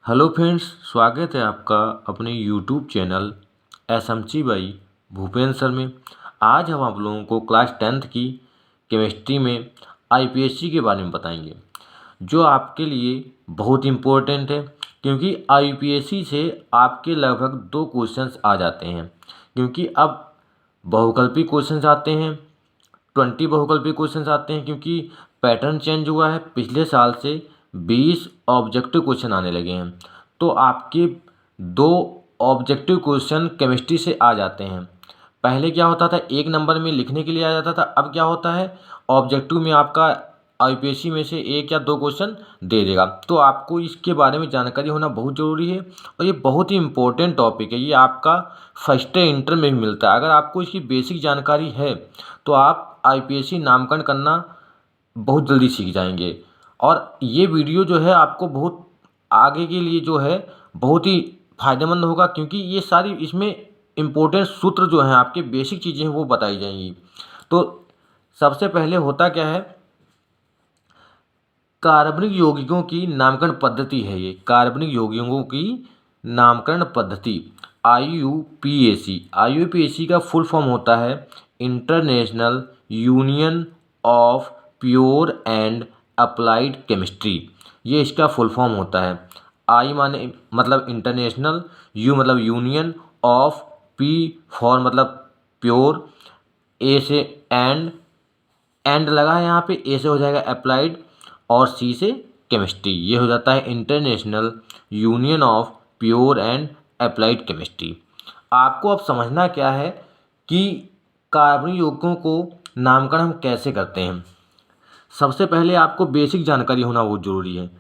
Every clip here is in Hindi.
हेलो फ्रेंड्स, स्वागत है आपका अपने YouTube channel SMC by Bhupendra sir में। आज हम आप लोगों को क्लास 10th की केमिस्ट्री में आईपीएससी के बारे में बताएंगे, जो आपके लिए बहुत इम्पोर्टेंट है, क्योंकि आईपीएससी से आपके लगभग 2 क्वेश्चंस आ जाते हैं। क्योंकि अब बहुकल्पी क्वेश्चंस आते हैं, 20 बहुकल्पी क्वेश्चंस आते हैं, क्योंकि पैटर्न चेंज हुआ है। पिछले साल से 20 ऑब्जेक्टिव क्वेश्चन आने लगे हैं, तो आपके 2 ऑब्जेक्टिव क्वेश्चन केमिस्ट्री से आ जाते हैं। पहले क्या होता था, 1 नंबर में लिखने के लिए आ जाता था। अब क्या होता है, ऑब्जेक्टिव में आपका आईपीएससी में से 1 या 2 क्वेश्चन दे देगा। तो आपको इसके बारे में जानकारी होना बहुत ज़रूरी है, और ये बहुत ही इम्पोर्टेंट टॉपिक है। ये आपका फर्स्ट इंटर में भी मिलता है। अगर आपको इसकी बेसिक जानकारी है तो आप आईपीएससी नामकरण करना बहुत जल्दी सीख जाएंगे। और ये वीडियो जो है आपको बहुत आगे के लिए जो है बहुत ही फायदेमंद होगा, क्योंकि ये सारी इसमें इम्पोर्टेंट सूत्र जो हैं, आपके बेसिक चीज़ें हैं, वो बताई जाएंगी। तो सबसे पहले होता क्या है, कार्बनिक यौगिकों की नामकरण पद्धति है। ये कार्बनिक यौगिकों की नामकरण पद्धति आईयूपीएसी का फुल फॉर्म होता है international union of pure and applied chemistry. ये इसका फुल फॉर्म होता है। आई माने मतलब इंटरनेशनल, यू मतलब यूनियन, ऑफ, पी फॉर मतलब प्योर, ए से एंड लगा है यहाँ पे, ए से हो जाएगा अप्लाइड, और सी से केमिस्ट्री। ये हो जाता है international union of pure and applied chemistry. आपको अब समझना क्या है कि कार्बनिक यौगिकों को नामकरण हम कैसे करते हैं। सबसे पहले आपको बेसिक जानकारी होना बहुत ज़रूरी है।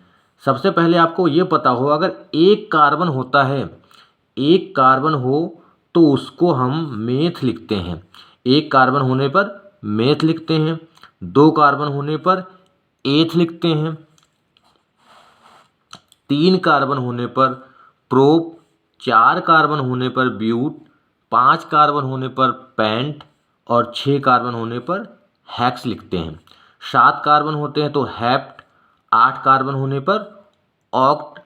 सबसे पहले आपको ये पता हो, अगर एक कार्बन होता है, एक कार्बन हो तो उसको हम मेथ लिखते हैं। एक कार्बन होने पर मेथ लिखते हैं, 2 कार्बन होने पर एथ लिखते हैं, 3 कार्बन होने पर प्रोप, 4 कार्बन होने पर ब्यूट, 5 कार्बन होने पर पेंट, और 6 कार्बन होने पर हेक्स लिखते हैं। 7 कार्बन होते हैं तो हेप्ट, 8 कार्बन होने पर ऑक्ट।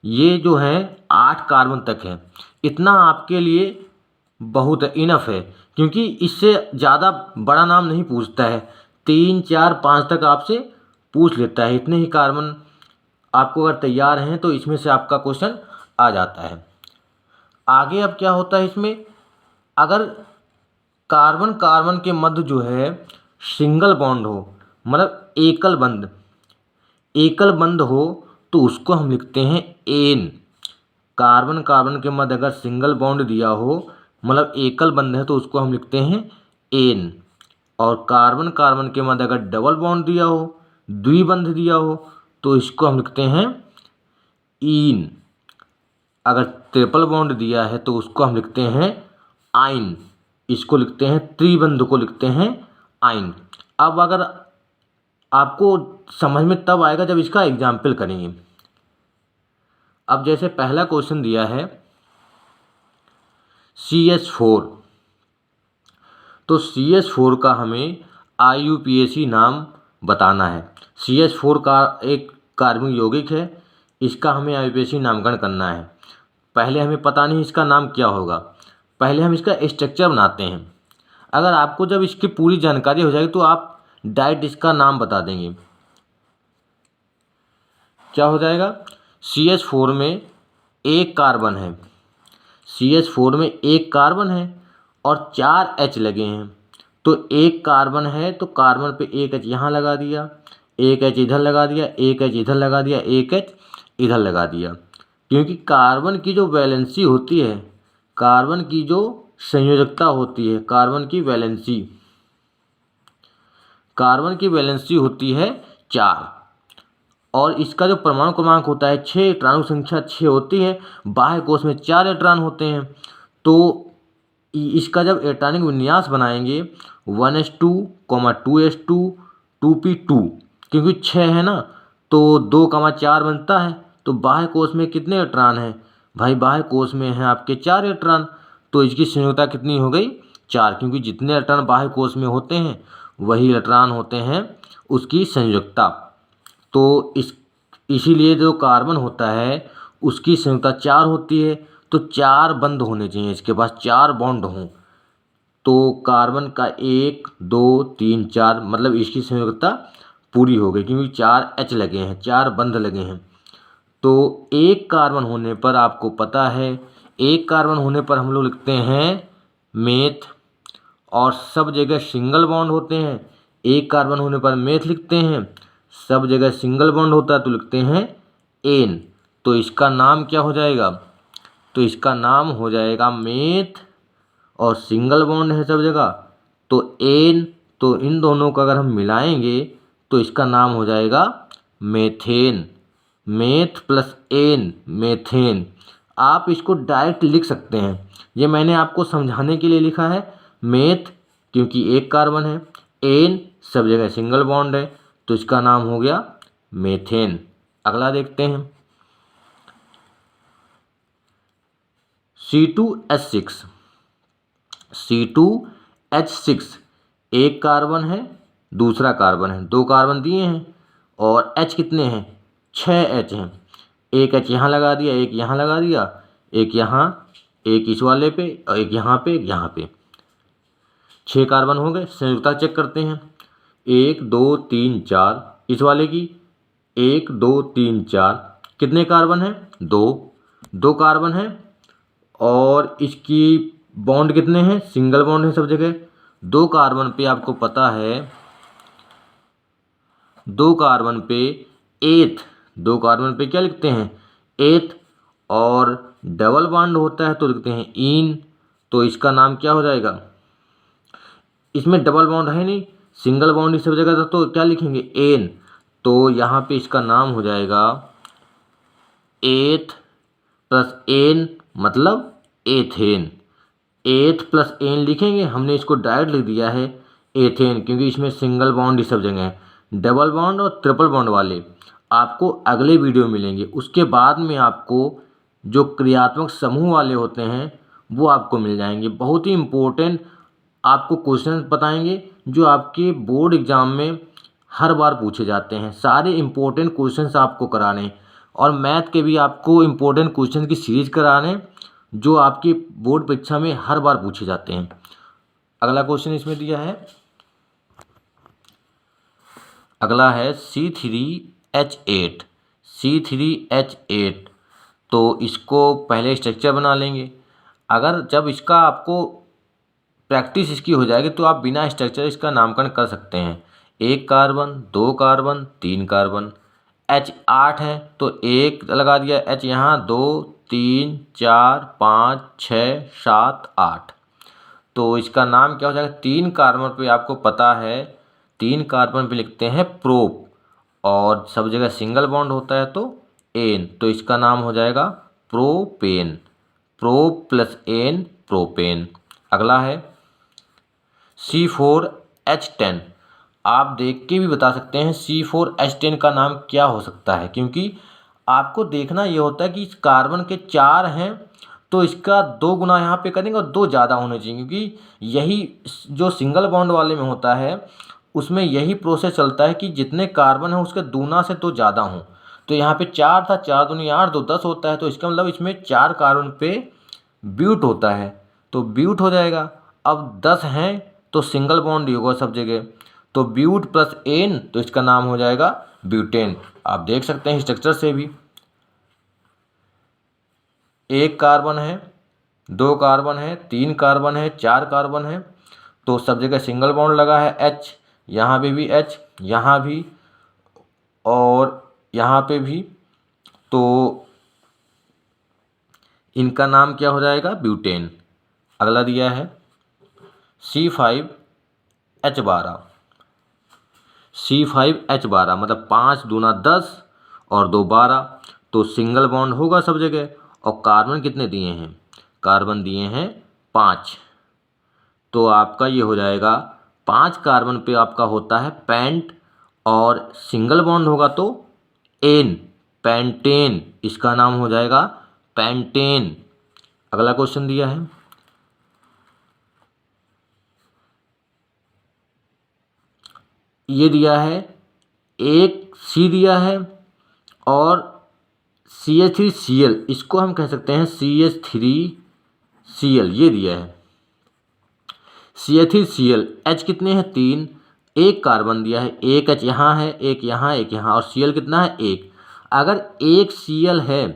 ये जो हैं 8 कार्बन तक हैं। इतना आपके लिए बहुत इनफ है, क्योंकि इससे ज़्यादा बड़ा नाम नहीं पूछता है। 3, 4, 5 तक आपसे पूछ लेता है। इतने ही कार्बन आपको अगर तैयार हैं तो इसमें से आपका क्वेश्चन आ जाता है। आगे अब क्या होता है इसमें, अगर कार्बन कार्बन के मध्य जो है सिंगल बॉन्ड हो, मतलब एकल बंध हो, तो उसको हम लिखते हैं एन। कार्बन कार्बन के मध्य अगर सिंगल बॉन्ड दिया हो, मतलब एकल बंध है, तो उसको हम लिखते हैं एन। और कार्बन कार्बन के मध्य अगर डबल बॉन्ड दिया हो, द्विबंध दिया हो, तो इसको हम लिखते हैं ईन। अगर ट्रिपल बॉन्ड दिया है तो उसको हम लिखते हैं आइन। इसको लिखते हैं, त्रिबंध को लिखते हैं आइन। अब अगर आपको समझ में तब आएगा जब इसका एग्जाम्पल करेंगे। अब जैसे पहला क्वेश्चन दिया है CH4, तो CH4 का हमें IUPAC नाम बताना है। CH4 का एक कार्बनिक यौगिक है, इसका हमें IUPAC नामकरण करना है। पहले हमें पता नहीं इसका नाम क्या होगा, पहले हम इसका स्ट्रक्चर बनाते हैं। अगर आपको जब इसकी पूरी जानकारी हो जाएगी तो आप डायरेक्ट इसका नाम बता देंगे। क्या हो जाएगा, CH4 में एक कार्बन है, CH4 में एक कार्बन है और 4 H लगे हैं। तो एक कार्बन है तो कार्बन पे एक H यहाँ लगा दिया, एक H इधर लगा दिया, एक H इधर लगा दिया, एक H इधर लगा दिया। क्योंकि कार्बन की जो वैलेंसी होती है, कार्बन की जो संयोजकता होती है, कार्बन की वैलेंसी होती है 4, और इसका जो परमाणु क्रमांक होता है 6, इलेक्ट्रॉनों की संख्या 6 होती है। बाह्य कोश में 4 इलेक्ट्रॉन होते हैं। तो इसका जब इलेक्ट्रॉनिक विन्यास बनाएंगे 1s2, 2s2, 2p2, क्योंकि 6 है ना, तो 2, 4 बनता है। तो बाह्य कोश में कितने इलेक्ट्रॉन हैं भाई, बाह्य कोश में हैं आपके 4 इलेक्ट्रॉन। तो इसकी संयोजकता कितनी हो गई, 4, क्योंकि जितने इलेक्ट्रॉन बाह्य कोश में होते हैं वही इलेक्ट्रॉन होते हैं उसकी संयोजकता। तो इसीलिए जो कार्बन होता है उसकी संयुक्ता 4 होती है, तो 4 बंध होने चाहिए, इसके पास 4 बॉन्ड हों। तो कार्बन का 1 2 3 4 मतलब इसकी संयुक्ता पूरी हो गई, क्योंकि 4 H लगे हैं, 4 बंध लगे हैं। तो एक कार्बन होने पर आपको पता है, एक कार्बन होने पर हम लोग लिखते हैं मेथ, और सब जगह सिंगल बॉन्ड होते हैं। एक कार्बन होने पर मेथ लिखते हैं, सब जगह सिंगल बॉन्ड होता है तो लिखते हैं एन। तो इसका नाम क्या हो जाएगा? तो इसका नाम हो जाएगा मेथ, और सिंगल बॉन्ड है सब जगह तो एन। तो इन दोनों को अगर हम मिलाएंगे तो इसका नाम हो जाएगा methane. Meth plus ane, methane. आप इसको डायरेक्ट लिख सकते हैं, ये मैंने आपको समझाने के लिए लिखा है। मेथ क्योंकि एक कार्बन है, एन सब जगह सिंगल बॉन्ड है, तो इसका नाम हो गया मेथेन। अगला देखते हैं C2H6। C2H6 एक कार्बन है, दूसरा कार्बन है, 2 कार्बन दिए हैं और H कितने हैं? 6 H हैं। एक H यहाँ लगा दिया, एक यहाँ लगा दिया, एक यहाँ, एक इस वाले पे और एक यहाँ पे, एक यहाँ पे। 6 कार्बन हो गए। संयुक्ता चेक करते हैं, 1 2 3 4 इस वाले की, 1 2 3 4 कितने कार्बन हैं? 2। 2 कार्बन है और इसकी बॉन्ड कितने हैं? सिंगल बॉन्ड है सब जगह। 2 कार्बन पे आपको पता है, 2 कार्बन पे एथ, 2 कार्बन पे क्या लिखते हैं? एथ। और डबल बॉन्ड होता है तो लिखते हैं इन। तो इसका नाम क्या हो जाएगा? इसमें डबल बॉन्ड है नहीं, सिंगल बॉन्ड इस सब जगह था, तो क्या लिखेंगे? एन। तो यहाँ पे इसका नाम हो जाएगा एथ प्लस एन मतलब एथेन। एथ प्लस एन लिखेंगे, हमने इसको डायरेक्ट लिख दिया है एथेन, क्योंकि इसमें सिंगल बॉन्ड इस सब जगह है। डबल बॉन्ड और ट्रिपल बॉन्ड वाले आपको अगले वीडियो में मिलेंगे। उसके बाद में आपको जो क्रियात्मक समूह वाले होते हैं वो आपको मिल जाएंगे। बहुत ही इम्पोर्टेंट आपको क्वेश्चन बताएंगे जो आपके बोर्ड एग्जाम में हर बार पूछे जाते हैं। सारे इम्पोर्टेंट क्वेश्चंस आपको कराने, और मैथ के भी आपको इम्पोर्टेंट क्वेश्चन की सीरीज कराने जो आपकी बोर्ड परीक्षा में हर बार पूछे जाते हैं। अगला क्वेश्चन इसमें दिया है, अगला है C3H8। C3H8 तो इसको पहले स्ट्रक्चर बना लेंगे। अगर जब इसका आपको प्रैक्टिस इसकी हो जाएगी तो आप बिना स्ट्रक्चर इसका नामकरण कर सकते हैं। 1 कार्बन, 2 कार्बन, 3 कार्बन। H8 है तो 1 लगा दिया, H यहाँ 2 3 4 5 6 7 8। तो इसका नाम क्या हो जाएगा? 3 कार्बन पे आपको पता है, 3 कार्बन पे लिखते हैं प्रोप, और सब जगह सिंगल बॉन्ड होता है तो एन। तो इसका नाम हो जाएगा propane. Prop plus ane, propane. अगला है C4H10। आप देख के भी बता सकते हैं C4H10 का नाम क्या हो सकता है, क्योंकि आपको देखना ये होता है कि इस कार्बन के 4 हैं तो इसका 2 गुना यहाँ पे करेंगे और 2 ज़्यादा होने चाहिए, क्योंकि यही जो सिंगल बॉन्ड वाले में होता है उसमें यही प्रोसेस चलता है कि जितने कार्बन है उसके दूना से 2 ज़्यादा हों। तो यहाँ पे 4 था, 4 दूनी 8, 2 10 होता है, तो इसका मतलब इसमें 4 कार्बन पे ब्यूट होता है तो ब्यूट हो जाएगा। अब 10 हैं तो सिंगल बॉन्ड ही होगा सब जगह, तो ब्यूट प्लस एन, तो इसका नाम हो जाएगा ब्यूटेन। आप देख सकते हैं स्ट्रक्चर से भी, 1 कार्बन है, 2 कार्बन है, 3 कार्बन है, 4 कार्बन है, तो सब जगह सिंगल बॉन्ड लगा है H, यहाँ पे भी H, यहाँ भी और यहाँ पे भी, तो इनका नाम क्या हो जाएगा? ब्यूटेन। अगला दिया है C5H12। C5H12 मतलब 5 दूना 10 और 2 12, तो सिंगल बॉन्ड होगा सब जगह। और कार्बन कितने दिए हैं? कार्बन दिए हैं 5, तो आपका ये हो जाएगा 5 कार्बन पे आपका होता है पेंट, और सिंगल बॉन्ड होगा तो एन, पेंटेन। इसका नाम हो जाएगा पेंटेन। अगला क्वेश्चन दिया है, ये दिया है एक C दिया है और CH3Cl, इसको हम कह सकते हैं CH3Cl, ये दिया है CH3Cl। H कितने हैं 3, एक कार्बन दिया है, एक H यहाँ है, एक यहाँ, एक यहाँ, और Cl कितना है 1। अगर एक Cl है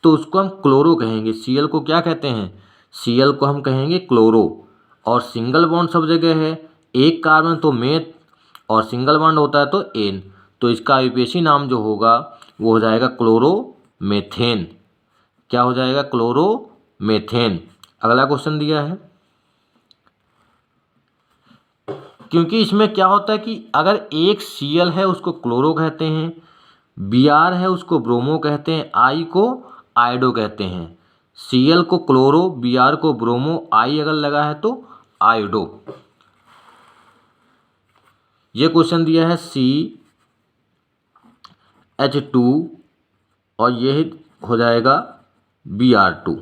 तो उसको हम क्लोरो कहेंगे। Cl को क्या कहते हैं, Cl को हम कहेंगे क्लोरो। और सिंगल बॉन्ड सब जगह है, एक कार्बन तो मेथ, और सिंगल बॉन्ड होता है तो एन, तो इसका आईयूपीएसी नाम जो होगा वो हो जाएगा क्लोरोमेथेन। क्या हो जाएगा, क्लोरोमेथेन। अगला क्वेश्चन दिया है, क्योंकि इसमें क्या होता है कि अगर एक Cl है उसको क्लोरो कहते हैं, Br है उसको ब्रोमो कहते हैं, I को आयोडो कहते हैं। Cl को क्लोरो, Br को ब्रोमो, I अगर लगा है तो आयोडो। ये क्वेश्चन दिया है CH2 और ये हो जाएगा Br2।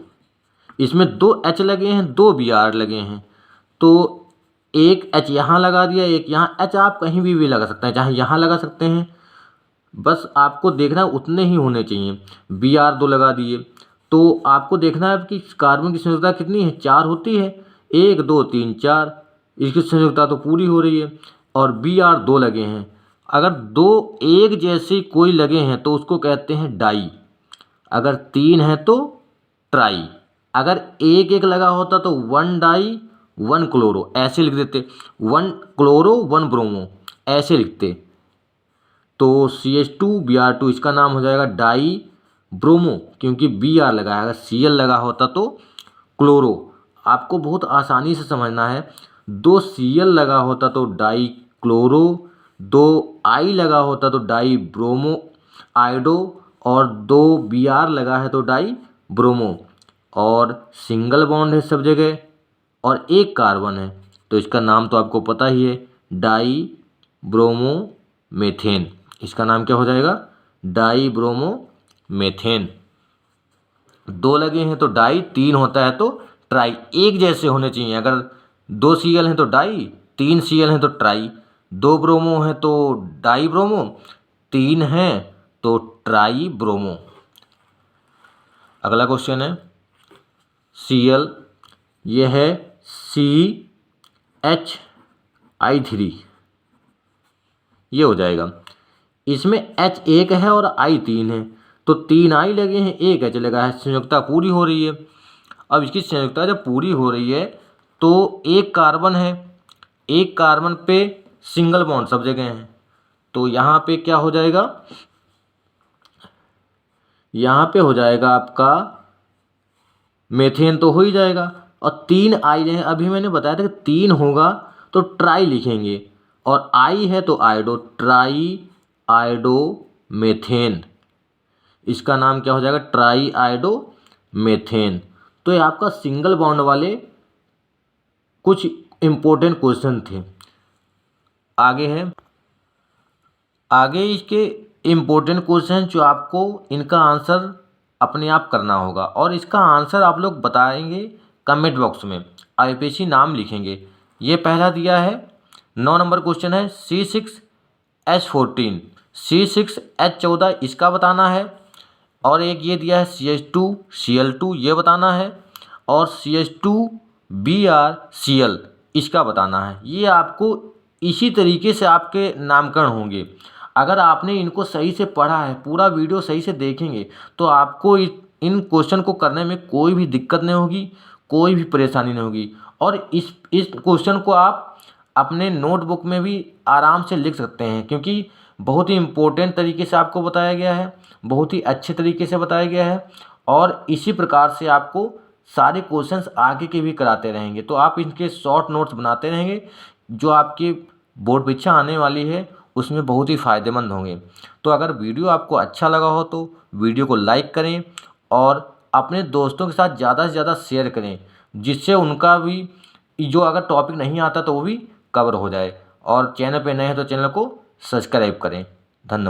इसमें 2 H लगे हैं, 2 Br लगे हैं, तो एक H यहाँ लगा दिया, एक यहाँ। H आप कहीं भी लगा सकते हैं, चाहे यहाँ लगा सकते हैं, बस आपको देखना उतने ही होने चाहिए। Br2 लगा दिए तो आपको देखना है कि कार्बन की संयुक्ता कितनी है, 4 होती है, 1 2 3 4, इसकी संयुक्ता तो पूरी हो रही है। और Br2 लगे हैं, अगर 2 एक जैसे कोई लगे हैं तो उसको कहते हैं डाई, अगर 3 है तो ट्राई। अगर एक एक लगा होता तो 1 डाई 1 क्लोरो, ऐसे लिख देते, 1 क्लोरो 1 ब्रोमो, ऐसे लिखते। तो CH2Br2 इसका नाम हो जाएगा डाई ब्रोमो, क्योंकि Br लगा है। अगर Cl लगा होता तो क्लोरो। आपको बहुत आसानी से समझना है, 2 Cl लगा होता तो डाई क्लोरो, 2 I लगा होता तो डाई ब्रोमो आयोडो, और 2 Br लगा है तो डाई ब्रोमो। और सिंगल बॉन्ड है सब जगह और एक कार्बन है, तो इसका नाम तो आपको पता ही है, डाई ब्रोमो मेथेन। इसका नाम क्या हो जाएगा, डाई ब्रोमो मेथेन। 2 लगे हैं तो डाई, 3 होता है तो ट्राई, एक जैसे होने चाहिए। अगर 2 Cl हैं तो डाई, 3 Cl हैं तो ट्राई, 2 ब्रोमो हैं तो डाई ब्रोमो, 3 हैं तो ट्राई ब्रोमो। अगला क्वेश्चन है Cl, यह है CHI3, ये हो जाएगा। इसमें H 1 है और I 3 है, तो 3 I लगे हैं, 1 H लगा है, संयुक्ता पूरी हो रही है। अब इसकी संयुक्ता जब पूरी हो रही है तो एक कार्बन है, एक कार्बन पे सिंगल बॉन्ड सब जगह हैं, तो यहाँ पे क्या हो जाएगा, यहाँ पे हो जाएगा आपका मेथेन तो हो ही जाएगा। और 3 I हैं, अभी मैंने बताया था कि 3 होगा तो ट्राई लिखेंगे, और I है तो आयोडो, ट्राई आयोडो मेथेन। इसका नाम क्या हो जाएगा, ट्राई आयोडो मेथेन। तो ये आपका सिंगल बॉन्ड वाले कुछ इम्पोर्टेंट क्वेश्चन थे। आगे है, आगे इसके इम्पोर्टेंट क्वेश्चन जो आपको इनका आंसर अपने आप करना होगा, और इसका आंसर आप लोग बताएंगे कमेंट बॉक्स में, आईयूपीएसी नाम लिखेंगे। ये पहला दिया है 9 नंबर क्वेश्चन है, C6H14 C6H14 इसका बताना है, और एक ये दिया है CH2Cl2 ये बताना है, और CH2BrCl इसका बताना है। ये आपको इसी तरीके से आपके नामकरण होंगे। अगर आपने इनको सही से पढ़ा है, पूरा वीडियो सही से देखेंगे, तो आपको इन क्वेश्चन को करने में कोई भी दिक्कत नहीं होगी, कोई भी परेशानी नहीं होगी। और इस क्वेश्चन को आप अपने नोटबुक में भी आराम से लिख सकते हैं, क्योंकि बहुत ही इम्पोर्टेंट तरीके से आपको बताया गया है, बहुत ही अच्छे तरीके से बताया गया है, और इसी प्रकार से आपको सारे क्वेश्चंस आगे के भी कराते रहेंगे। तो आप इनके शॉर्ट नोट्स बनाते रहेंगे, जो आपकी बोर्ड परीक्षा आने वाली है उसमें बहुत ही फ़ायदेमंद होंगे। तो अगर वीडियो आपको अच्छा लगा हो तो वीडियो को लाइक करें, और अपने दोस्तों के साथ ज़्यादा से ज़्यादा शेयर करें, जिससे उनका भी जो अगर टॉपिक नहीं आता तो वो भी कवर हो जाए। और चैनल पे नए हैं तो चैनल को सब्सक्राइब करें। धन्यवाद।